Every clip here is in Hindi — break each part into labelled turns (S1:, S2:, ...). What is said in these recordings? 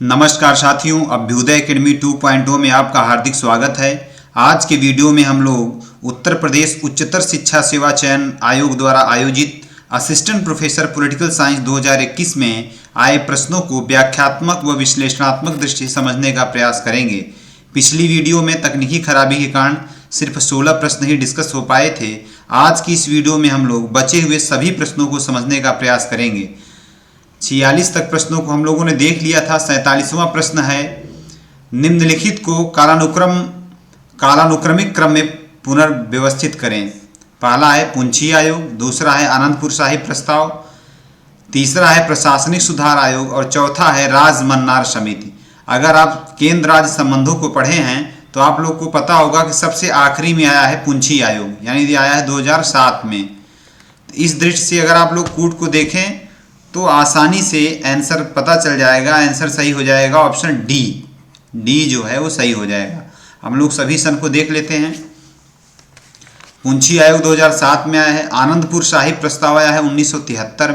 S1: नमस्कार साथियों, अभ्युदय एकेडमी 2.0 में आपका हार्दिक स्वागत है। आज के वीडियो में हम लोग उत्तर प्रदेश उच्चतर शिक्षा सेवा चयन आयोग द्वारा आयोजित असिस्टेंट प्रोफेसर पॉलिटिकल साइंस 2021 में आए प्रश्नों को व्याख्यात्मक व विश्लेषणात्मक दृष्टि से समझने का प्रयास करेंगे। पिछली वीडियो में तकनीकी खराबी के कारण सिर्फ 16 प्रश्न ही डिस्कस हो पाए थे। आज की इस वीडियो में हम लोग बचे हुए सभी प्रश्नों को समझने का प्रयास करेंगे। 46 तक प्रश्नों को हम लोगों ने देख लिया था। 47वां प्रश्न है, निम्नलिखित को कालानुक्रमिक क्रम में पुनर्व्यवस्थित करें। पहला है पुंछी आयोग, दूसरा है आनंदपुर साहिब प्रस्ताव, तीसरा है प्रशासनिक सुधार आयोग और चौथा है राजमन्नार समिति। अगर आप केंद्र राज्य संबंधों को पढ़े हैं तो आप लोग को पता होगा कि सबसे आखिरी में आया है पुंछी आयोग, यानी आया है 2007 में। इस दृष्टि से अगर आप लोग कूट को देखें तो आसानी से आंसर पता चल जाएगा। आंसर सही हो जाएगा ऑप्शन डी जो है वो सही हो जाएगा। हम लोग सभी सन को देख लेते हैं। पुंछी आयोग 2007 में आया है, आनंदपुर साहिब प्रस्ताव आया है 1973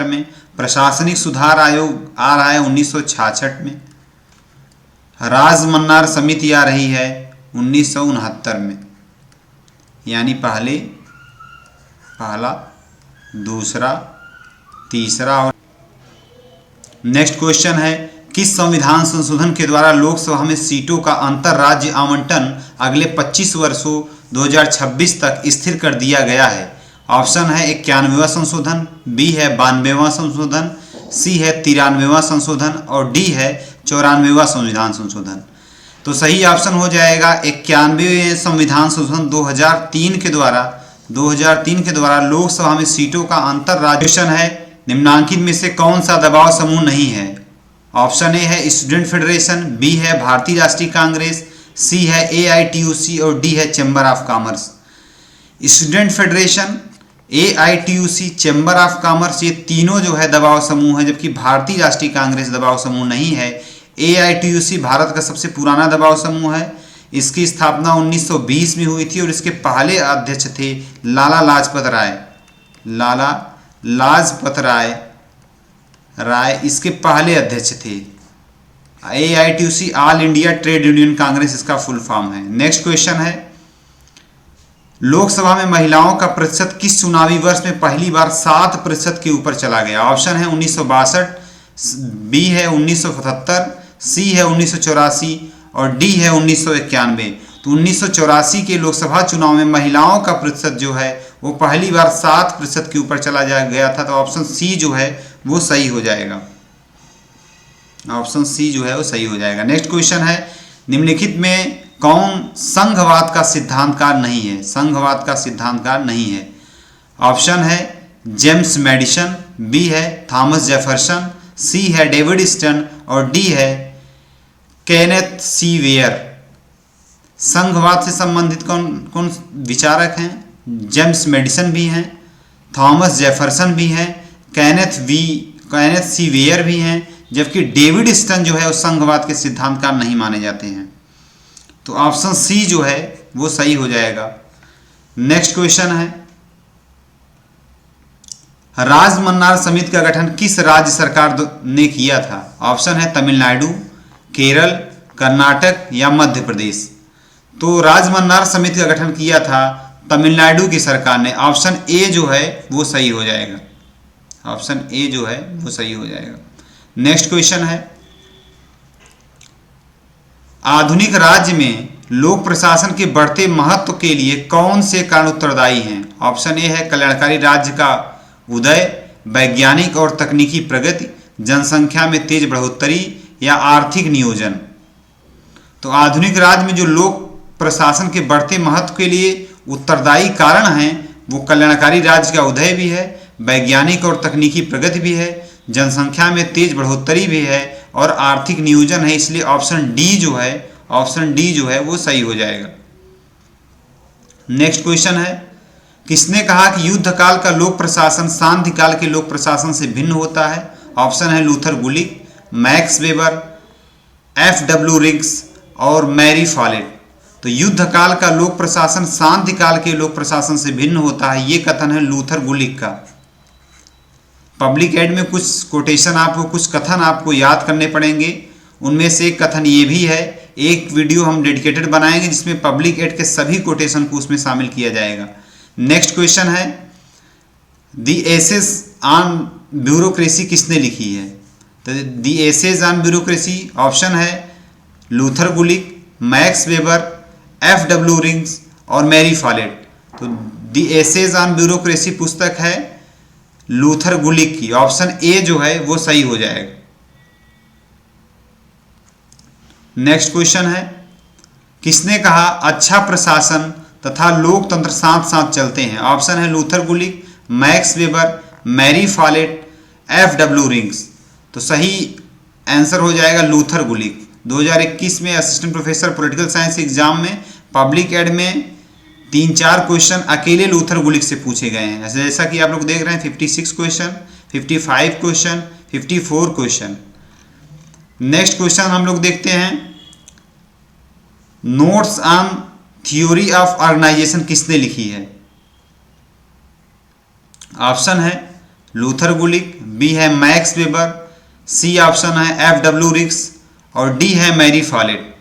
S1: में, प्रशासनिक सुधार आयोग आ रहा है 1966 में, राजमन्नार समिति आ रही है 1969 में, यानी पहला दूसरा तीसरा। और नेक्स्ट क्वेश्चन है, किस संविधान संशोधन के द्वारा लोकसभा में सीटों का अंतर राज्य आवंटन अगले 25 वर्षों 2026 तक स्थिर कर दिया गया है। ऑप्शन है 91वां संशोधन, बी है 92वां संशोधन, सी है 93वां संशोधन और डी है 94वां संविधान संशोधन। तो सही ऑप्शन हो जाएगा 91वें संविधान संशोधन 2003 के द्वारा लोकसभा में सीटों का अंतर राज्य है। निम्नांकित में से कौन सा दबाव समूह नहीं है? ऑप्शन ए है स्टूडेंट फेडरेशन, बी है भारतीय राष्ट्रीय कांग्रेस, सी है AITUC और डी है chamber of commerce. Student federation, AITUC, chamber of commerce, ये तीनों जो है दबाव समूह है, जबकि भारतीय राष्ट्रीय कांग्रेस दबाव समूह नहीं है। AITUC भारत का सबसे पुराना दबाव समूह है। इसकी स्थापना 1920 में हुई थी और इसके पहले अध्यक्ष थे लाला लाजपत राय इसके पहले अध्यक्ष थे। AITUC all India trade union Congress इसका फुल फॉर्म है। नेक्स्ट क्वेश्चन है, लोकसभा में महिलाओं का प्रतिशत किस चुनावी वर्ष में पहली बार 7% के ऊपर चला गया? ऑप्शन है 1962, बी है 1977, सी है 1984 और डी है 1991। तो 1984 के लोकसभा चुनाव में महिलाओं का प्रतिशत जो है वो पहली बार 7% के ऊपर चला गया था। तो ऑप्शन सी जो है वो सही हो जाएगा। ऑप्शन सी जो है वो सही हो जाएगा। नेक्स्ट क्वेश्चन है, निम्नलिखित में कौन संघवाद का सिद्धांतकार नहीं है? संघवाद का सिद्धांतकार नहीं है। ऑप्शन है जेम्स मैडिसन, बी है थॉमस जेफरसन, सी है डेविड स्टन और डी है केनेथ सी वेयर। संघवाद से संबंधित कौन विचारक हैं? जेम्स मैडिसन भी हैं, थॉमस जेफरसन भी हैं, केनेथ सी वेयर भी हैं, जबकि डेविड स्टन जो है उस संघवाद के सिद्धांतकार नहीं माने जाते हैं। तो ऑप्शन सी जो है वो सही हो जाएगा। नेक्स्ट क्वेश्चन है, राजमन्नार समिति का गठन किस राज्य सरकार ने किया था? ऑप्शन है तमिलनाडु, केरल, कर्नाटक या मध्य प्रदेश। तो राजमन्नार समिति का गठन किया था तमिलनाडु की सरकार ने। ऑप्शन ए जो है वो सही हो जाएगा। ऑप्शन ए जो है वो सही हो जाएगा। नेक्स्ट क्वेश्चन है, आधुनिक राज्य में लोक प्रशासन के बढ़ते महत्व के लिए कौन से कारण उत्तरदायी हैं? ऑप्शन ए है कल्याणकारी राज्य का उदय, वैज्ञानिक और तकनीकी प्रगति, जनसंख्या में तेज बढ़ोतरी या आर्थिक नियोजन। तो आधुनिक राज्य में जो लोक प्रशासन के बढ़ते महत्व के लिए उत्तरदायी कारण हैं वो कल्याणकारी राज्य का उदय भी है, वैज्ञानिक और तकनीकी प्रगति भी है, जनसंख्या में तेज बढ़ोतरी भी है और आर्थिक नियोजन है। इसलिए ऑप्शन डी जो है वो सही हो जाएगा। नेक्स्ट क्वेश्चन है, किसने कहा कि युद्ध काल का लोक प्रशासन शांति काल के लोक प्रशासन से भिन्न होता है? ऑप्शन है Luther Gulick, Max weber, FW rigs और मैरी फॉलेट। तो युद्ध काल का लोक प्रशासन शांति काल के लोक प्रशासन से भिन्न होता है, ये कथन है लूथर गुलिक का। पब्लिक एड में कुछ कोटेशन आपको, कुछ कथन आपको याद करने पड़ेंगे। उनमें से एक कथन ये भी है, एक वीडियो हम डेडिकेटेड बनाएंगे जिसमें पब्लिक एड के सभी कोटेशन को उसमें शामिल किया जाएगा। नेक्स्ट क्वेश्चन है, दी एसेस ऑन ब्यूरोक्रेसी किसने लिखी है? तो दी एसेज ऑन ब्यूरोक्रेसी ऑप्शन है Luther Gulick, Max weber, F.W. Rings और मैरी फॉलेट। तो दी एसेज ऑन ब्यूरोक्रेसी पुस्तक है लूथर गुलिक की। ऑप्शन ए जो है वो सही हो जाएगा। नेक्स्ट क्वेश्चन है, किसने कहा अच्छा प्रशासन तथा लोकतंत्र साथ साथ चलते हैं? ऑप्शन है Luther Gulick, Max Weber, Mary Follett, F.W. Riggs. तो सही आंसर हो जाएगा लूथर गुलिक। 2021 में assistant professor political science exam में पब्लिक एड में 3-4 क्वेश्चन अकेले लूथर गुलिक से पूछे गए हैं। जैसा कि आप लोग देख रहे हैं 56 question, 55 question, 54 question. Next question हम लोग देखते हैं, notes on theory of organisation किसने लिखी है? ऑप्शन है लूथर गुलिक, बी है मैक्स वेबर, सी ऑप्शन है F.W. रिंग्स और डी है मैरी फॉलेट।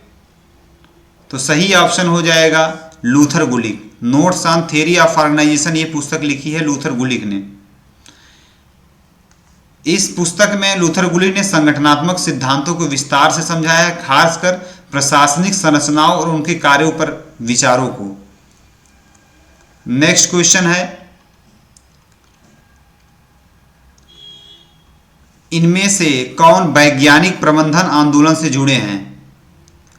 S1: तो सही ऑप्शन हो जाएगा Luther Gulick. Notes on theory of organisation ये पुस्तक लिखी है लूथर गुलिक ने। इस पुस्तक में लूथर गुलिक ने संगठनात्मक सिद्धांतों को विस्तार से समझाया है, खासकर प्रशासनिक संरचनाओं और उनके कार्यों पर विचारों को। नेक्स्ट क्वेश्चन है, इनमें से कौन वैज्ञानिक प्रबंधन आंदोलन से जुड़े हैं?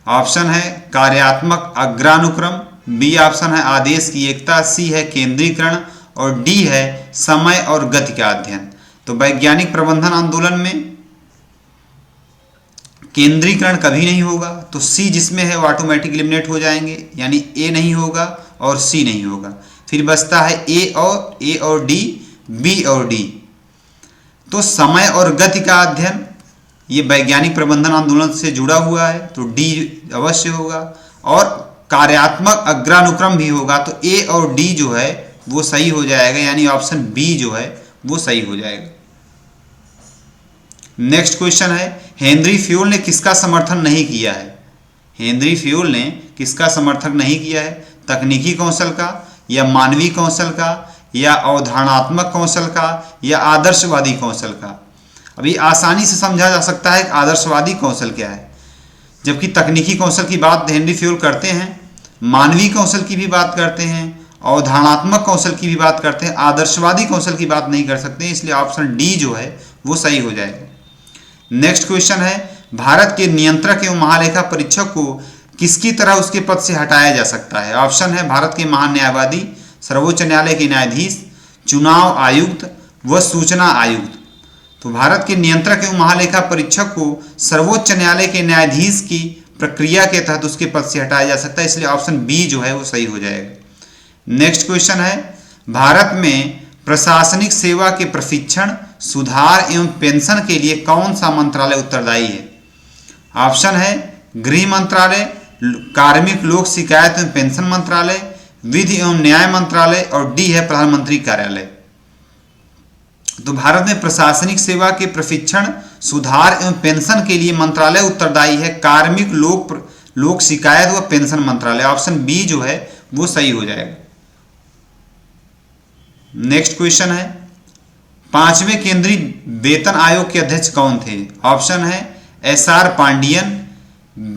S1: ऑप्शन है कार्यात्मक अग्रानुक्रम, बी ऑप्शन है आदेश की एकता, सी है केंद्रीकरण और डी है समय और गति का अध्ययन। तो वैज्ञानिक प्रबंधन आंदोलन में केंद्रीकरण कभी नहीं होगा, तो सी जिसमें है वो ऑटोमेटिक एलिमिनेट हो जाएंगे, यानी ए नहीं होगा और सी नहीं होगा। फिर बचता है ए और डी, बी और डी। तो समय और गति का अध्ययन ये वैज्ञानिक प्रबंधन आंदोलन से जुड़ा हुआ है, तो डी अवश्य होगा। और कार्यात्मक अग्रानुक्रम भी होगा, तो ए और डी जो है वो सही हो जाएगा, यानी ऑप्शन बी जो है वो सही हो जाएगा। नेक्स्ट क्वेश्चन है, हेनरी फ्यूल ने किसका समर्थन नहीं किया है? हेनरी फ्यूल ने किसका समर्थन नहीं किया है? तकनीकी कौशल का, या मानवीय कौशल का, या अवधारणात्मक कौशल का, या आदर्शवादी कौशल का? अभी आसानी से समझा जा सकता है कि आदर्शवादी कौशल क्या है, जबकि तकनीकी कौशल की बात हेनरी फ्यूल करते हैं, मानवीय कौशल की भी बात करते हैं, अवधारणात्मक कौशल की भी बात करते हैं, आदर्शवादी कौशल की बात नहीं कर सकते, इसलिए ऑप्शन डी जो है वो सही हो जाएगा। नेक्स्ट क्वेश्चन है, भारत के नियंत्रक एवं महालेखा परीक्षक को किसकी तरह उसके पद से हटाया जा सकता है? ऑप्शन है भारत के महान्यायवादी, सर्वोच्च न्यायालय के न्यायाधीश, चुनाव आयुक्त व सूचना आयुक्त। तो भारत के नियंत्रक एवं महालेखा परीक्षक को सर्वोच्च न्यायालय के न्यायाधीश की प्रक्रिया के तहत उसके पद से हटाया जा सकता है, इसलिए ऑप्शन बी जो है वो सही हो जाएगा। नेक्स्ट क्वेश्चन है, भारत में प्रशासनिक सेवा के प्रशिक्षण, सुधार एवं पेंशन के लिए कौन सा मंत्रालय उत्तरदायी है? ऑप्शन है गृह मंत्रालय, कार्मिक लोक शिकायत एवं पेंशन मंत्रालय, विधि एवं न्याय मंत्रालय और डी है प्रधानमंत्री कार्यालय। तो भारत में प्रशासनिक सेवा के प्रशिक्षण, सुधार एवं पेंशन के लिए मंत्रालय उत्तरदायी है कार्मिक लोक शिकायत व पेंशन मंत्रालय। ऑप्शन बी जो है वो सही हो जाएगा। नेक्स्ट क्वेश्चन है, 5वें केंद्रीय वेतन आयोग के अध्यक्ष कौन थे? ऑप्शन है SR पांडियन,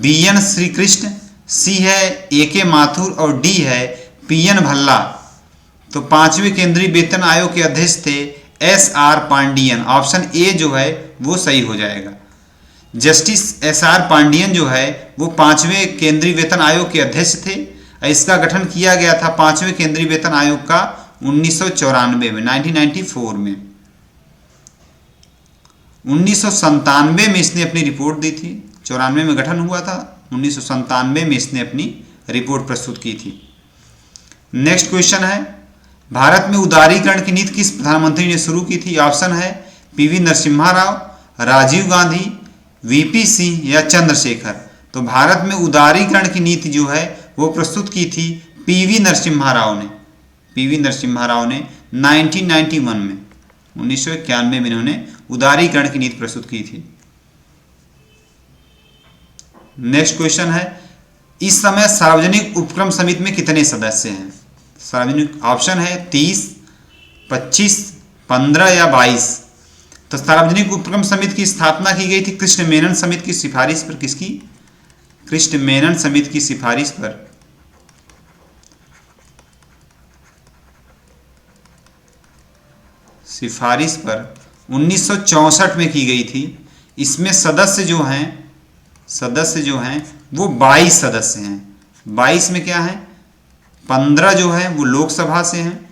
S1: BN श्रीकृष्ण, सी है AK माथुर और डी है PN भल्ला। तो 5वें केंद्रीय वेतन आयोग के अध्यक्ष थे SR पांडियन। ऑप्शन ए जो है वो सही हो जाएगा। जस्टिस SR पांडियन जो है वो 5वें केंद्रीय वेतन आयोग के अध्यक्ष थे। इसका गठन किया गया था 5वें केंद्रीय वेतन आयोग का 1994 में, 1994 में। 1997 में इसने अपनी रिपोर्ट दी थी। 94 में गठन हुआ था, 1997 में इसने अपनी रिपोर्ट प्रस्तुत की थी। नेक्स्ट क्वेश्चन है, भारत में उदारीकरण की नीति किस प्रधानमंत्री ने शुरू की थी? ऑप्शन है PV नरसिम्हा राव, राजीव गांधी, VP सिंह या चंद्रशेखर। तो भारत में उदारीकरण की नीति जो है वो प्रस्तुत की थी PV नरसिम्हा राव ने। PV नरसिम्हा राव ने 1991 में। 1991 में इन्होंने उदारीकरण की नीति प्रस्तुत की थी। नेक्स्ट क्वेश्चन है, इस समय सार्वजनिक उपक्रम समिति में कितने सदस्य हैं? सार्वजनिक ऑप्शन है 30, 25, 15 या 22। तो सार्वजनिक उपक्रम समिति की स्थापना की गई थी कृष्ण मेनन समिति की सिफारिश पर। किसकी? कृष्ण मेनन समिति की सिफारिश पर। सिफारिश पर 1964 में की गई थी। इसमें सदस्य जो हैं वो 22 सदस्य हैं। 22 में क्या है, 15 जो है वो लोकसभा से हैं,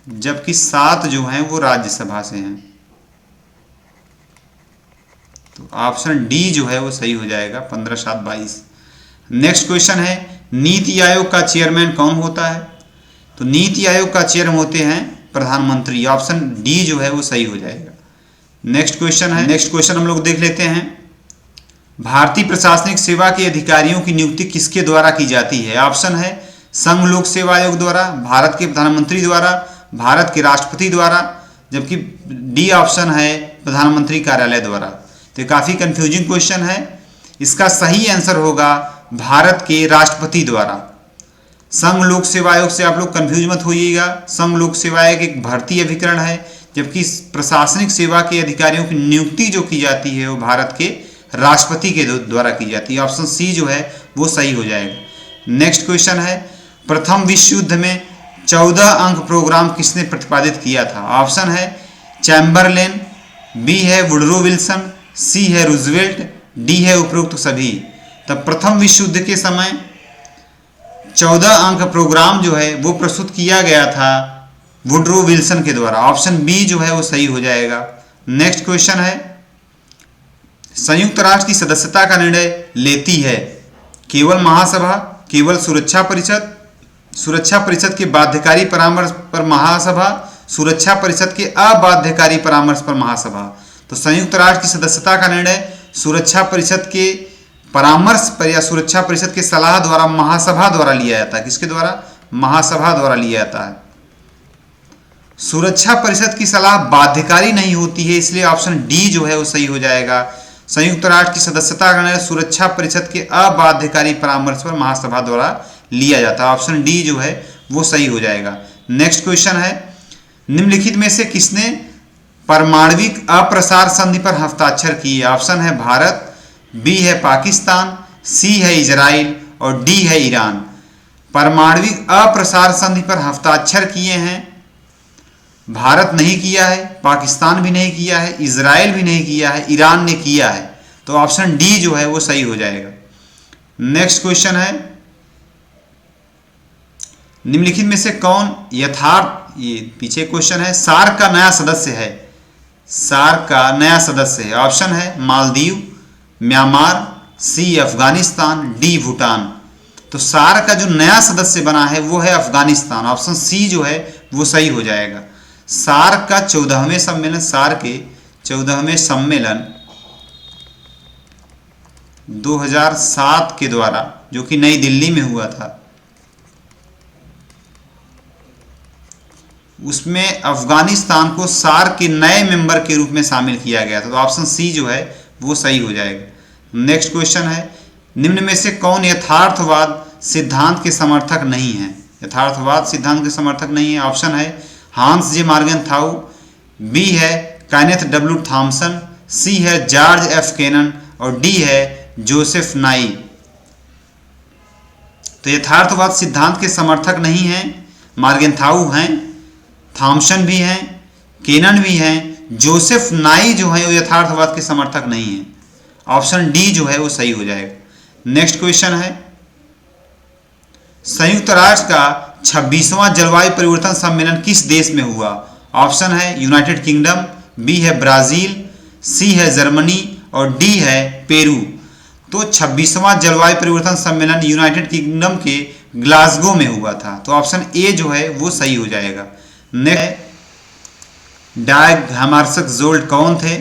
S1: जबकि 7 जो हैं वो राज्यसभा से हैं। तो ऑप्शन डी जो है वो सही हो जाएगा, 15, 7, 22। नेक्स्ट क्वेश्चन है, नीति आयोग का चेयरमैन कौन होता है? तो नीति आयोग का चेयरमैन होते हैं प्रधानमंत्री। ऑप्शन डी जो है वो सही हो जाएगा। नेक्स्ट क्वेश्चन हम लोग देख लेते हैं, भारतीय प्रशासनिक सेवा के अधिकारियों की नियुक्ति किसके द्वारा की जाती है? ऑप्शन है संघ लोक सेवा आयोग द्वारा, भारत के प्रधानमंत्री द्वारा, भारत के राष्ट्रपति द्वारा, जबकि डी ऑप्शन है प्रधानमंत्री कार्यालय द्वारा। तो ये काफ़ी कंफ्यूजिंग क्वेश्चन है। इसका सही आंसर होगा भारत के राष्ट्रपति द्वारा। संघ लोक सेवा आयोग से आप लोग कंफ्यूज मत होइएगा। संघ लोक सेवा आयोग एक भर्ती अभिकरण है, जबकि प्रशासनिक सेवा के अधिकारियों की नियुक्ति जो की जाती है वो भारत के राष्ट्रपति के द्वारा की जाती है। ऑप्शन सी जो है वो सही हो जाएगा। नेक्स्ट क्वेश्चन है, प्रथम विश्व युद्ध में 14 अंक प्रोग्राम किसने प्रतिपादित किया था? ऑप्शन है चैम्बरलेन, बी है वुडरो विल्सन, सी है रूजवेल्ट, डी है उपरोक्त सभी। तब प्रथम विश्व युद्ध के समय 14 अंक प्रोग्राम जो है वो प्रस्तुत किया गया था वुडरो विल्सन के द्वारा। ऑप्शन बी जो है वो सही हो जाएगा। नेक्स्ट क्वेश्चन है, संयुक्त राष्ट्र की सदस्यता का निर्णय लेती है केवल महासभा, केवल सुरक्षा परिषद, सुरक्षा परिषद के बाध्यकारी परामर्श पर महासभा, सुरक्षा परिषद के अबाध्यकारी परामर्श पर महासभा। तो संयुक्त राष्ट्र की सदस्यता का निर्णय सुरक्षा परिषद के परामर्श पर या सुरक्षा परिषद के सलाह द्वारा महासभा द्वारा लिया जाता है। किसके द्वारा? महासभा द्वारा लिया जाता है। सुरक्षा परिषद की सलाह बाध्यकारी नहीं होती है, इसलिए ऑप्शन डी जो है वो सही हो जाएगा। संयुक्त राष्ट्र की सदस्यता का निर्णय सुरक्षा परिषद के अबाध्यकारी परामर्श पर महासभा द्वारा लिया जाता है। ऑप्शन डी जो है वो सही हो जाएगा। नेक्स्ट क्वेश्चन है, निम्नलिखित में से किसने परमाणविक अप्रसार संधि पर हस्ताक्षर किए? ऑप्शन है भारत, बी है पाकिस्तान, सी है इजराइल और डी है ईरान। परमाणविक अप्रसार संधि पर हस्ताक्षर किए हैं भारत नहीं किया है, पाकिस्तान भी नहीं किया है, इजराइल भी नहीं किया है, ईरान ने किया है। तो ऑप्शन डी जो है वो सही हो जाएगा। नेक्स्ट क्वेश्चन है, निम्नलिखित में से कौन यथार्थ, ये पीछे क्वेश्चन है, सार्क का नया सदस्य है? सार्क का नया सदस्य है, ऑप्शन है मालदीव, म्यांमार, सी अफगानिस्तान, डी भूटान। तो सार्क का जो नया सदस्य बना है वो है अफगानिस्तान। ऑप्शन सी जो है वो सही हो जाएगा। सार्क का 14वें सम्मेलन, सार्क के 14वें सम्मेलन 2007 के द्वारा, जो कि नई दिल्ली में हुआ था, उसमें अफगानिस्तान को सार्क के नए मेंबर के रूप में शामिल किया गया था। तो ऑप्शन सी जो है वो सही हो जाएगा। नेक्स्ट क्वेश्चन है, निम्न में से कौन यथार्थवाद सिद्धांत के समर्थक नहीं है? यथार्थवाद सिद्धांत के समर्थक नहीं है। ऑप्शन है हांस जे मार्गेनथाउ, बी है कैनेथ डब्ल्यू थॉमसन, सी है जॉर्ज एफ केनन और डी है जोसेफ नाई। तो यथार्थवाद सिद्धांत के समर्थक नहीं हैं, मार्गेनथाउ हैं, थॉमसन भी हैं, केनन भी हैं, जोसेफ नाई जो है वो यथार्थवाद के समर्थक नहीं है। ऑप्शन डी जो है वो सही हो जाएगा। नेक्स्ट क्वेश्चन है, संयुक्त राष्ट्र का 26वां जलवायु परिवर्तन सम्मेलन किस देश में हुआ? ऑप्शन है यूनाइटेड किंगडम, बी है ब्राजील, सी है जर्मनी और डी है पेरू। तो 26वां जलवायु परिवर्तन सम्मेलन यूनाइटेड किंगडम के ग्लासगो में हुआ था। तो ऑप्शन ए जो है वो सही हो जाएगा। नेक्स्ट, डाग हमार्सकज़ोल्ड कौन थे?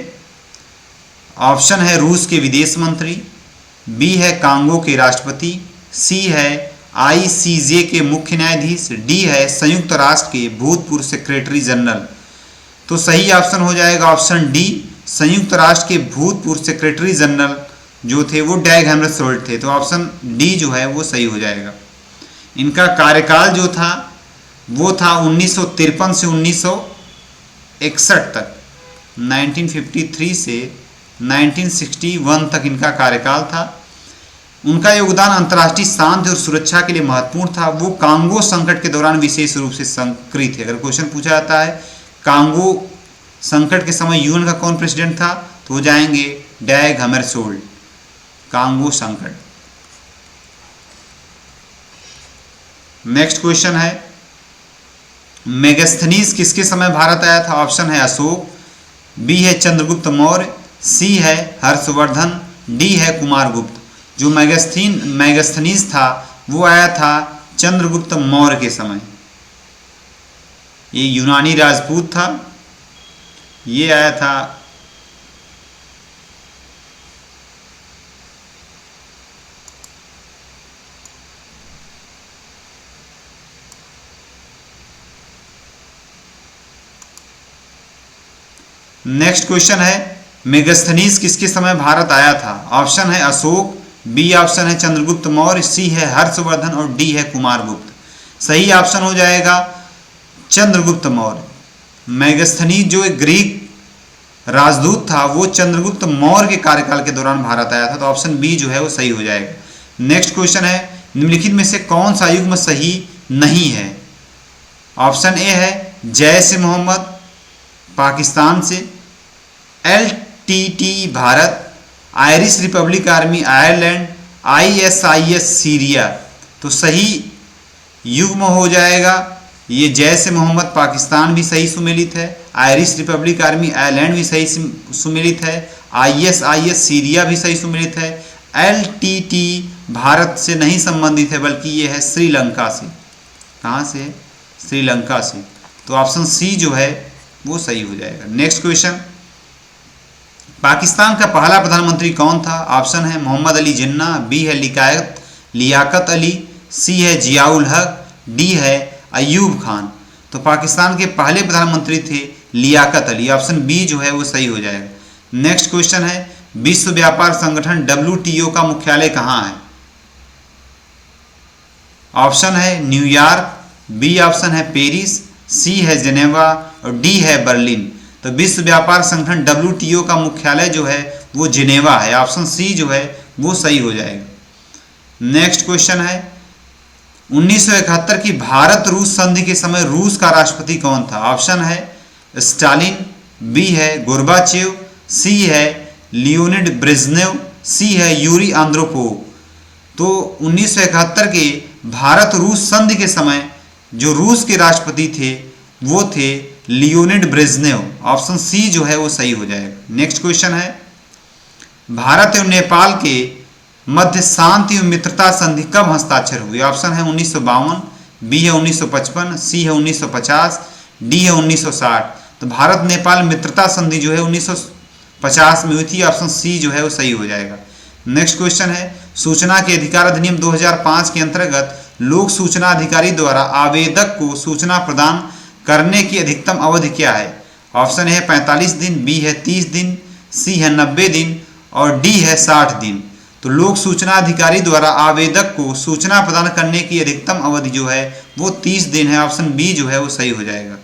S1: ऑप्शन है रूस के विदेश मंत्री, बी है कांगो के राष्ट्रपति, सी है ICJ के मुख्य न्यायाधीश, डी है संयुक्त राष्ट्र के भूतपूर्व सेक्रेटरी जनरल। तो सही ऑप्शन हो जाएगा ऑप्शन डी, संयुक्त राष्ट्र के भूतपूर्व सेक्रेटरी जनरल जो थे वो डैग हैमरशोल्ड थे। तो ऑप्शन डी जो है वो सही हो जाएगा। इनका कार्यकाल जो था वो था 1953 से 1961 तक, 1953 से 1961 तक इनका कार्यकाल था। उनका योगदान अंतर्राष्ट्रीय शांति और सुरक्षा के लिए महत्वपूर्ण था। वो कांगो संकट के दौरान विशेष रूप से सक्रिय थे। अगर क्वेश्चन पूछा जाता है कांगो संकट के समय यूएन का कौन प्रेसिडेंट था, तो हो जाएंगे डैग हैमरशोल्ड। कांगो संकट। नेक्स्ट क्वेश्चन है मेगास्थनीज किसके समय भारत आया था? ऑप्शन है अशोक, बी है चंद्रगुप्त मौर्य, सी है हर्षवर्धन, डी है कुमारगुप्त। जो मेगास्थनीज था वो आया था चंद्रगुप्त मौर्य के समय। ये यूनानी राजपूत था, ये आया था नेक्स्ट क्वेश्चन है मेगास्थनीज किसके समय भारत आया था? ऑप्शन है अशोक, बी ऑप्शन है चंद्रगुप्त मौर्य, सी है हर्षवर्धन और डी है कुमारगुप्त। सही ऑप्शन हो जाएगा चंद्रगुप्त मौर्य। मेगास्थनीज जो एक ग्रीक राजदूत था वो चंद्रगुप्त मौर्य के कार्यकाल के दौरान भारत आया था। तो ऑप्शन बी जो है वो सही हो जाएगा। नेक्स्ट क्वेश्चन है निम्नलिखित में से कौन सा युग्म सही नहीं है? ऑप्शन ए है जैश ए मोहम्मद पाकिस्तान से, LTT Bharat, Irish Republic army Ireland, ISIS Syria. तो सही युग्म हो जाएगा ये जैश ए मोहम्मद पाकिस्तान भी सही सुमेलित है, आयरिश रिपब्लिक आर्मी आयरलैंड भी सही सुमेलित है, ISIS सीरिया भी सही सुमेलित है। LTT भारत से नहीं संबंधित है बल्कि ये है श्रीलंका से। कहाँ से है? श्रीलंका से। तो ऑप्शन सी जो है वो सही हो जाएगा। नेक्स्ट क्वेश्चन पाकिस्तान का पहला प्रधानमंत्री कौन था? ऑप्शन है मोहम्मद अली जिन्ना, बी है लियाकत अली, सी है जियाउल हक, डी है अयूब खान। तो पाकिस्तान के पहले प्रधानमंत्री थे लियाकत अली। ऑप्शन बी जो है वो सही हो जाएगा। नेक्स्ट क्वेश्चन है विश्व व्यापार संगठन WTO का मुख्यालय कहाँ है? ऑप्शन है न्यूयॉर्क, बी ऑप्शन है पेरिस, सी है जेनेवा और डी है बर्लिन। तो विश्व व्यापार संगठन WTO का मुख्यालय जो है वो जिनेवा है। ऑप्शन सी जो है वो सही हो जाएगा। नेक्स्ट क्वेश्चन है 1971 की भारत रूस संधि के समय रूस का राष्ट्रपति कौन था? ऑप्शन है स्टालिन, बी है गोर्बाचेव, सी है लियोनिड ब्रेजनेव, सी है यूरी आंद्रोपोव। तो 1971 के भारत रूस संधि के समय जो रूस के राष्ट्रपति थे वो थे लियोनिड ब्रेजनेव। ऑप्शन सी जो है वो सही हो जाएगा। नेक्स्ट क्वेश्चन है भारत एवं नेपाल के मध्य शांति एवं मित्रता संधि कब हस्ताक्षर हुई? ऑप्शन है 1952, बी है 1955, सी है 1950, डी है 1960। तो भारत नेपाल मित्रता संधि जो है 1950 में हुई थी। ऑप्शन सी जो है वो सही हो जाएगा। नेक्स्ट क्वेश्चन है सूचना के अधिकार अधिनियम 2005 के अंतर्गत लोक सूचना अधिकारी द्वारा आवेदक को सूचना प्रदान करने की अधिकतम अवधि क्या है? ऑप्शन है 45 दिन, बी है 30 दिन, सी है 90 दिन और डी है 60 दिन। तो लोक सूचना अधिकारी द्वारा आवेदक को सूचना प्रदान करने की अधिकतम अवधि जो है वो 30 दिन है। ऑप्शन बी जो है वो सही हो जाएगा।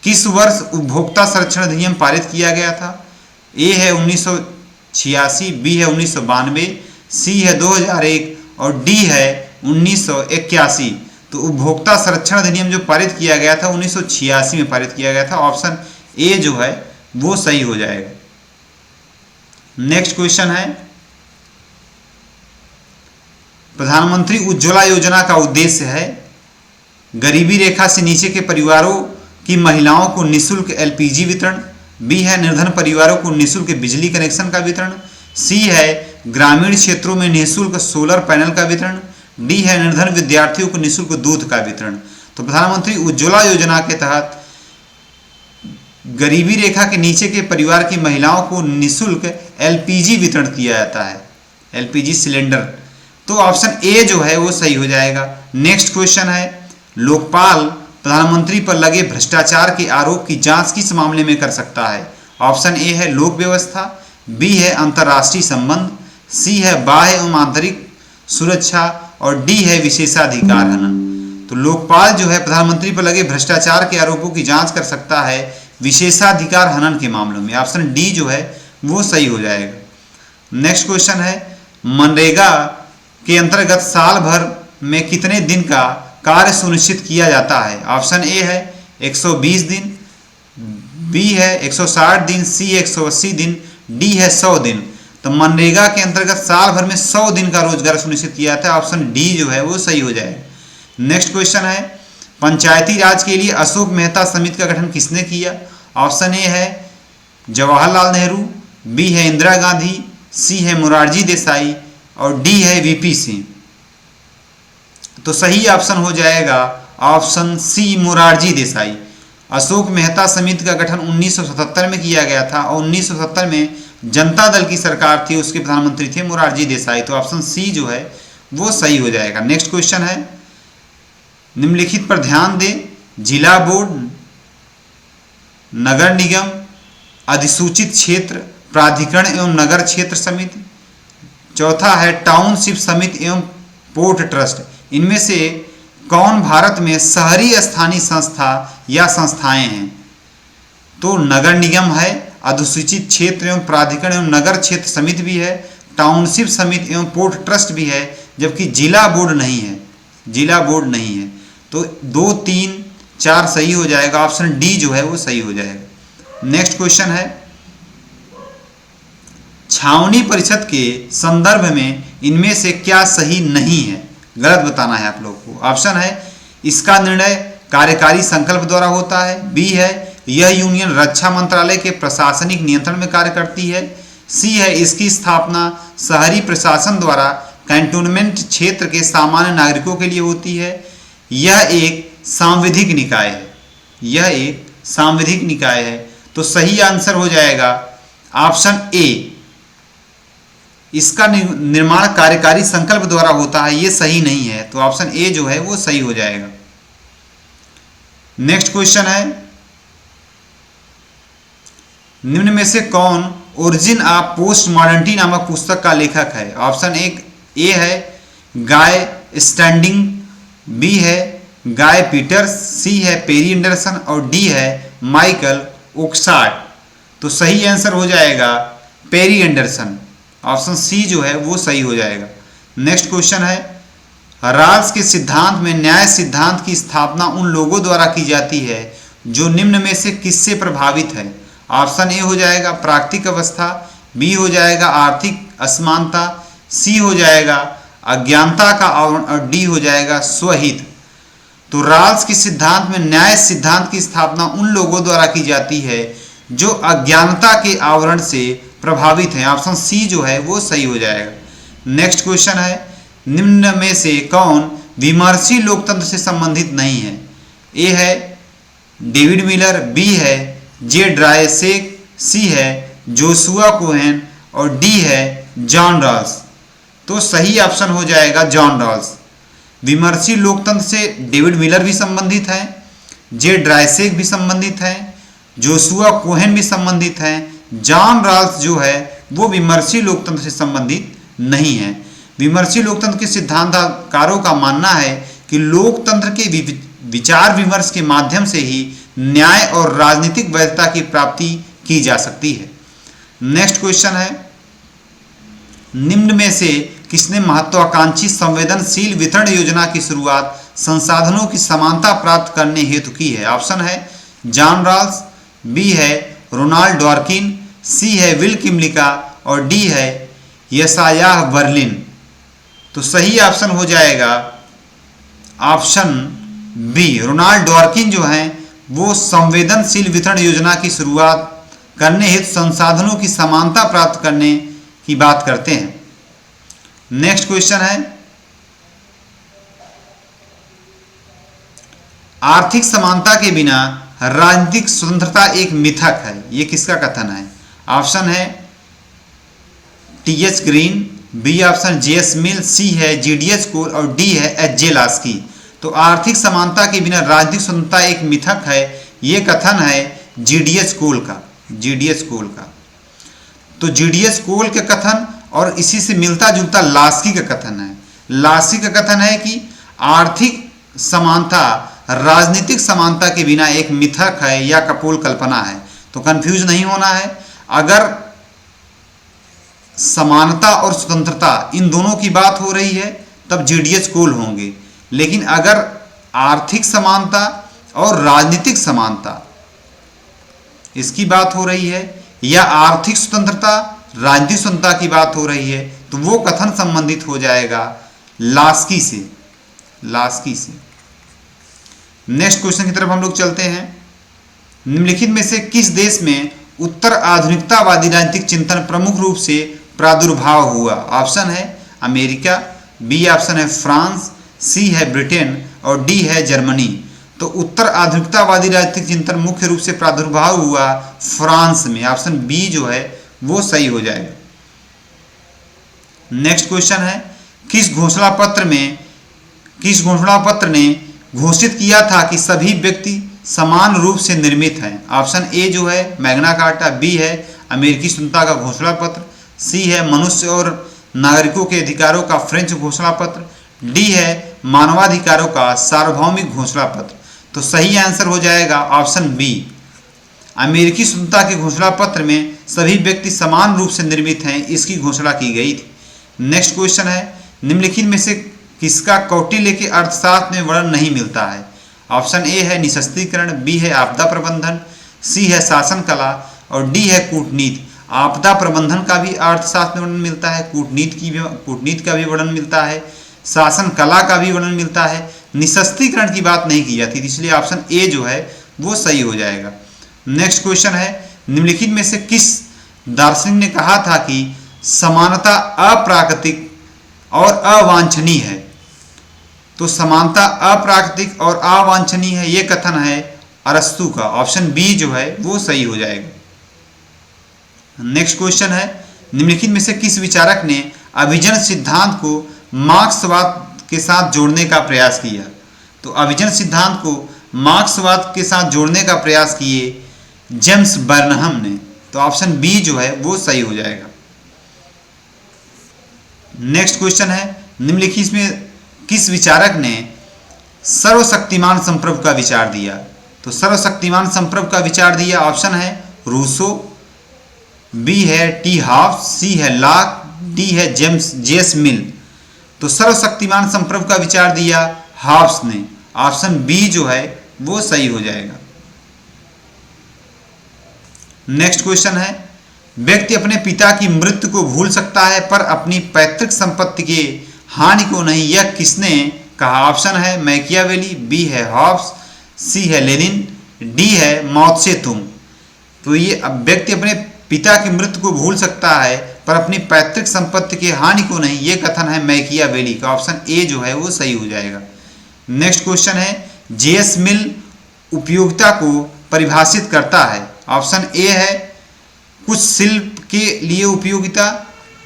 S1: किस वर्ष उपभोक्ता संरक्षण अधिनियम पारित किया गया था? ए है 1986, बी है 1992, सी है 2001 और डी है 1981। तो उपभोक्ता संरक्षण अधिनियम जो पारित किया गया था 1986 में पारित किया गया था। ऑप्शन ए जो है वो सही हो जाएगा। नेक्स्ट क्वेश्चन है प्रधानमंत्री उज्ज्वला योजना का उद्देश्य है गरीबी रेखा से नीचे के परिवारों की महिलाओं को निःशुल्क LPG वितरण, बी है निर्धन परिवारों को निःशुल्क बिजली कनेक्शन का वितरण, सी है ग्रामीण क्षेत्रों में निःशुल्क सोलर पैनल का वितरण, डी है निर्धन विद्यार्थियों को निःशुल्क दूध का वितरण। तो प्रधानमंत्री उज्ज्वला योजना के तहत गरीबी रेखा के नीचे के परिवार की महिलाओं को निःशुल्क LPG वितरण किया जाता है। LPG सिलेंडर तो ऑप्शन ए जो है वो सही हो जाएगा। नेक्स्ट क्वेश्चन है, लोकपाल प्रधानमंत्री पर लगे भ्रष्टाचार के आरोप की जांच किस मामले में कर सकता है? ऑप्शन ए है लोक व्यवस्था, बी है अंतर्राष्ट्रीय संबंध, सी है बाह्य एवं आंतरिक सुरक्षा और डी है विशेषाधिकार हनन। तो लोकपाल जो है प्रधानमंत्री पर लगे भ्रष्टाचार के आरोपों की जांच कर सकता है विशेषाधिकार हनन के मामलों में। ऑप्शन डी जो है वो सही हो जाएगा। नेक्स्ट क्वेश्चन है, मनरेगा के अंतर्गत साल भर में कितने दिन का कार्य सुनिश्चित किया जाता है? ऑप्शन ए है 120 दिन, बी है 160 दिन, सी 180 दिन, डी है 100 दिन। तो मनरेगा के अंतर्गत साल भर में 100 दिन का रोजगार सुनिश्चित किया जाता है। ऑप्शन डी जो है वो सही हो जाएगा। नेक्स्ट क्वेश्चन है, पंचायती राज के लिए अशोक मेहता समिति का गठन किसने किया? ऑप्शन ए है जवाहरलाल नेहरू, बी है इंदिरा गांधी, सी है मोरारजी देसाई और डी है वीपी सिंह। तो सही ऑप्शन हो जाएगा ऑप्शन सी मोरारजी देसाई। अशोक मेहता समिति का गठन 1977 में किया गया था और 1970 में जनता दल की सरकार थी, उसके प्रधानमंत्री थे मोरारजी देसाई। तो ऑप्शन सी जो है वो सही हो जाएगा। नेक्स्ट क्वेश्चन है, निम्नलिखित पर ध्यान दें, जिला बोर्ड, नगर निगम, अधिसूचित क्षेत्र प्राधिकरण एवं नगर क्षेत्र समिति, चौथा है टाउनशिप समिति एवं पोर्ट ट्रस्ट, इनमें से कौन भारत में शहरी स्थानीय संस्था या संस्थाएं हैं? तो नगर निगम है, अधिसूचित क्षेत्र एवं प्राधिकरण एवं नगर क्षेत्र समिति भी है, टाउनशिप समिति एवं पोर्ट ट्रस्ट भी है, जबकि जिला बोर्ड नहीं है, जिला बोर्ड नहीं है। तो 2, 3, 4 सही हो जाएगा। ऑप्शन डी जो है वो सही हो जाएगा। नेक्स्ट क्वेश्चन है, छावनी परिषद के संदर्भ में इनमें से क्या सही नहीं है? गलत बताना है आप लोग को। ऑप्शन है इसका निर्णय कार्यकारी संकल्प द्वारा होता है, बी है यह यूनियन रक्षा मंत्रालय के प्रशासनिक नियंत्रण में कार्य करती है, सी है इसकी स्थापना शहरी प्रशासन द्वारा कैंटोनमेंट क्षेत्र के सामान्य नागरिकों के लिए होती है, यह एक सांविधिक निकाय है, यह एक सांविधिक निकाय है। तो सही आंसर हो जाएगा ऑप्शन ए, इसका निर्माण कार्यकारी संकल्प द्वारा होता है, ये सही नहीं है। तो ऑप्शन ए जो है वो सही हो जाएगा। नेक्स्ट क्वेश्चन है, निम्न में से कौन ओरिजिन ऑफ पोस्ट मॉडर्निटी नामक पुस्तक का लेखक है? ऑप्शन ए है गाय स्टैंडिंग, बी है गाय पीटर्स, सी है पेरी एंडरसन और डी है माइकल ओक्सार्ट। तो सही आंसर हो जाएगा पेरी एंडरसन। ऑप्शन सी जो है वो सही हो जाएगा। नेक्स्ट क्वेश्चन है, राल्स के सिद्धांत में न्याय सिद्धांत की स्थापना उन लोगों द्वारा की जाती है जो निम्न में से किससे प्रभावित है? ऑप्शन ए हो जाएगा प्राकृतिक अवस्था, बी हो जाएगा आर्थिक असमानता, सी हो जाएगा अज्ञानता का आवरण और डी हो जाएगा स्वहित। तो राल्स के सिद्धांत में न्याय सिद्धांत की स्थापना उन लोगों द्वारा की जाती है जो अज्ञानता के आवरण से प्रभावित हैं। ऑप्शन सी जो है वो सही हो जाएगा। नेक्स्ट क्वेश्चन है, निम्न में से कौन विमर्शी लोकतंत्र से संबंधित नहीं है? ए है डेविड मिलर, बी है जे ड्रायसेक, सी है जोशुआ कोहेन और डी है जॉन रॉल्स। तो सही ऑप्शन हो जाएगा जॉन रॉल्स। विमर्शी लोकतंत्र से डेविड मिलर भी संबंधित हैं, जे ड्रायसेक भी संबंधित हैं, जोशुआ कोहेन भी संबंधित हैं, जॉन रॉल्स जो है वो विमर्शी लोकतंत्र से संबंधित नहीं है। विमर्शी लोकतंत्र के सिद्धांतकारों का मानना है कि लोकतंत्र के विचार विमर्श के माध्यम से ही न्याय और राजनीतिक वैधता की प्राप्ति की जा सकती है। नेक्स्ट क्वेश्चन है, निम्न में से किसने महत्वाकांक्षी संवेदनशील वितरण योजना की शुरुआत संसाधनों की समानता प्राप्त करने हेतु की है? ऑप्शन है जॉन रॉल्स, बी है रोनाल्ड डॉर्किन, सी है विल किमलिका और डी है यशायाह बर्लिन। तो सही ऑप्शन हो जाएगा ऑप्शन बी, रोनाल्ड डॉर्किन जो हैं वो संवेदनशील वितरण योजना की शुरुआत करने हेतु संसाधनों की समानता प्राप्त करने की बात करते हैं। नेक्स्ट क्वेश्चन है, आर्थिक समानता के बिना राजनीतिक स्वतंत्रता एक मिथक है, ये किसका कथन है? ऑप्शन है T H Green, B option JS Mill, C है जीडीएच कोल और डी है एच.जे. लास्की। तो आर्थिक समानता के बिना राजनीतिक स्वतंत्रता एक मिथक है, ये कथन है जीडीएच कोल का, जीडीएच कोल का। तो जीडीएच कोल के कथन और इसी से मिलता जुलता लास्की का कथन है। लास्की का कथन है कि आर्थिक समानता राजनीतिक समानता के बिना एक मिथक है या कपोल कल्पना है। तो कंफ्यूज नहीं होना है, अगर समानता और स्वतंत्रता इन दोनों की बात हो रही है तब जीडीएच कोल होंगे, लेकिन अगर आर्थिक समानता और राजनीतिक समानता इसकी बात हो रही है या आर्थिक स्वतंत्रता राजनीतिक स्वतंत्रता की बात हो रही है तो वो कथन संबंधित हो जाएगा लास्की से, लास्की से। नेक्स्ट क्वेश्चन की तरफ हम लोग चलते हैं। निम्नलिखित में से किस देश में उत्तर आधुनिकतावादी राजनीतिक चिंतन प्रमुख रूप से प्रादुर्भाव हुआ? ऑप्शन है अमेरिका, बी ऑप्शन है फ्रांस, सी है ब्रिटेन और डी है जर्मनी। तो उत्तर आधुनिकतावादी राजनीतिक चिंतन मुख्य रूप से प्रादुर्भाव हुआ फ्रांस में। ऑप्शन बी जो है वो सही हो जाएगा। नेक्स्ट क्वेश्चन है, किस घोषणा पत्र ने घोषित किया था कि सभी व्यक्ति समान रूप से निर्मित हैं? ऑप्शन ए जो है मैग्ना कार्टा, बी है अमेरिकी स्वतंत्रता का घोषणा पत्र, सी है मनुष्य और नागरिकों के अधिकारों का फ्रेंच घोषणा पत्र, डी है मानवाधिकारों का सार्वभौमिक घोषणा पत्र। तो सही आंसर हो जाएगा ऑप्शन बी, अमेरिकी स्वतंत्रता के घोषणा पत्र में सभी व्यक्ति समान रूप से निर्मित हैं, इसकी घोषणा की गई थी। नेक्स्ट क्वेश्चन है, निम्नलिखित में से किसका कौटिल्य के अर्थशास्त्र में वर्णन नहीं मिलता है? ऑप्शन ए है निशस्त्रीकरण, बी है आपदा प्रबंधन, सी है शासन कला और डी है कूटनीति। आपदा प्रबंधन का भी अर्थशास्त्र में वर्णन मिलता है, कूटनीति का भी वर्णन मिलता है, शासन कला का भी वर्णन मिलता है, निशस्त्रीकरण की बात नहीं की जाती, इसलिए ऑप्शन ए जो है वो सही हो जाएगा। नेक्स्ट क्वेश्चन है, निम्नलिखित में से किस दार्शनिक ने कहा था कि समानता अप्राकृतिक और अवांछनीय है? तो समानता अप्राकृतिक और अवांछनीय है, ये कथन है अरस्तु का। ऑप्शन बी जो है वो सही हो जाएगा। नेक्स्ट क्वेश्चन है, निम्नलिखित में से किस विचारक ने अभिजन सिद्धांत को मार्क्सवाद के साथ जोड़ने का प्रयास किया? तो अभिजन सिद्धांत को मार्क्सवाद के साथ जोड़ने का प्रयास किए जेम्स बर्नहम ने। तो ऑप्शन बी जो है वो सही हो जाएगा। नेक्स्ट क्वेश्चन है, निम्नलिखित में किस विचारक ने सर्वशक्तिमान संप्रभु का विचार दिया? तो सर्वशक्तिमान संप्रभु का विचार दिया, ऑप्शन है रूसो, बी है टी हाफ्स, सी है लॉक, डी है जेएस मिल। तो सर्वशक्तिमान संप्रभु का विचार दिया हाफ्स ने। ऑप्शन बी जो है वो सही हो जाएगा। नेक्स्ट क्वेश्चन है, व्यक्ति अपने पिता की मृत्यु को भूल सकता है पर अपनी पैतृक संपत्ति के हानि को नहीं, यह किसने कहा? ऑप्शन है मैकियावेली, बी है हॉब्स, सी है लेनिन, डी है माओ त्से तुंग। तो ये व्यक्ति अपने पिता की मृत्यु को भूल सकता है पर अपनी पैतृक संपत्ति की हानि को नहीं, ये कथन है मैकियावेली का। ऑप्शन ए जो है वो सही हो जाएगा। नेक्स्ट क्वेश्चन है, जेएस मिल उपयोगिता को परिभाषित करता है? ऑप्शन ए है कुछ शिल्प के लिए उपयोगिता,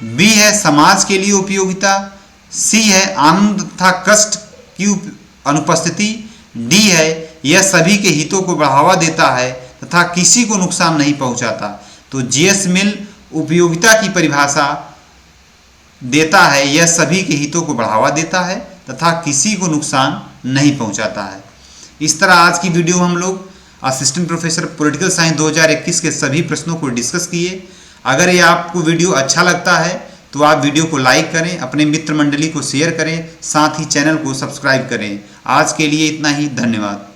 S1: बी है समाज के लिए उपयोगिता, सी है आनंद तथा कष्ट की अनुपस्थिति, डी है यह सभी के हितों को बढ़ावा देता है तथा किसी को नुकसान नहीं पहुंचाता। तो जेएस मिल उपयोगिता की परिभाषा देता है, यह सभी के हितों को बढ़ावा देता है तथा किसी को नुकसान नहीं पहुंचाता है। इस तरह आज की वीडियो हम लोग असिस्टेंट प्रोफेसर पॉलिटिकल साइंस 2021 के सभी प्रश्नों को डिस्कस किए। अगर ये आपको वीडियो अच्छा लगता है तो आप वीडियो को लाइक करें, अपने मित्र मंडली को शेयर करें, साथ ही चैनल को सब्सक्राइब करें। आज के लिए इतना ही, धन्यवाद।